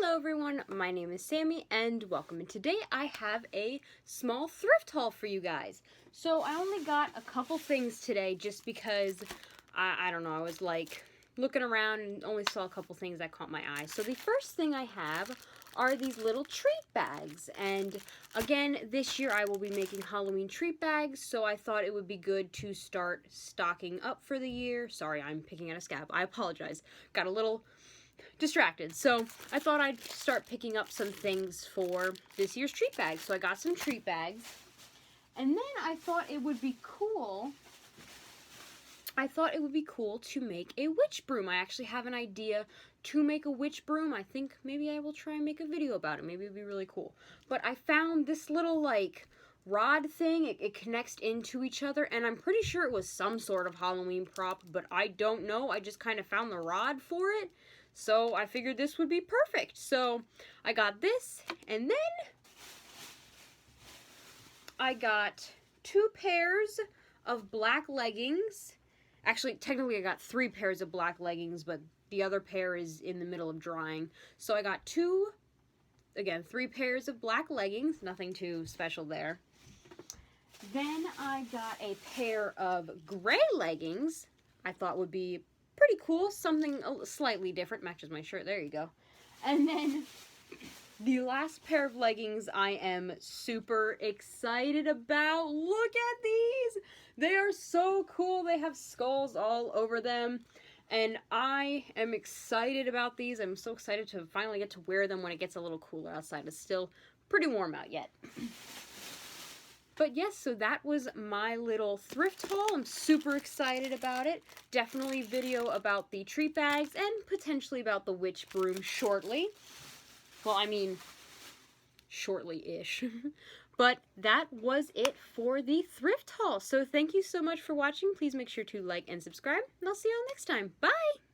Hello everyone, my name is Sammy and welcome. And today I have a small thrift haul for you guys. So I only got a couple things today just because, I don't know, I was like looking around and only saw a couple things that caught my eye. So the first thing I have are these little treat bags. And again, this year I will be making Halloween treat bags, so I thought it would be good to start stocking up for the year. Sorry, I'm picking at a scab. I apologize. Got a little distracted. So I thought I'd start picking up some things for this year's treat bag. So I got some treat bags. And then I thought it would be cool. To make a witch broom. I actually have an idea to make a witch broom. I think maybe I will try and make a video about it. Maybe it'd be really cool. But I found this little like rod thing. It connects into each other, and I'm pretty sure it was some sort of Halloween prop, but I don't know. I just kind of found the rod for it. So I figured this would be perfect. So I got this, and then I got 2 pairs of black leggings. Actually, technically I got 3 pairs of black leggings, but the other pair is in the middle of drying. So I got 3 pairs of black leggings, nothing too special there. Then I got a pair of gray leggings. I thought would be pretty cool, something slightly different, matches my shirt, there you go. And then the last pair of leggings I am super excited about. Look at these! They are so cool. They have skulls all over them. And I am excited about these. I'm so excited to finally get to wear them when it gets a little cooler outside. It's still pretty warm out yet. But yes, so that was my little thrift haul. I'm super excited about it. Definitely video about the treat bags and potentially about the witch broom shortly. Well, I mean, shortly-ish. But that was it for the thrift haul. So thank you so much for watching. Please make sure to like and subscribe, and I'll see you all next time. Bye!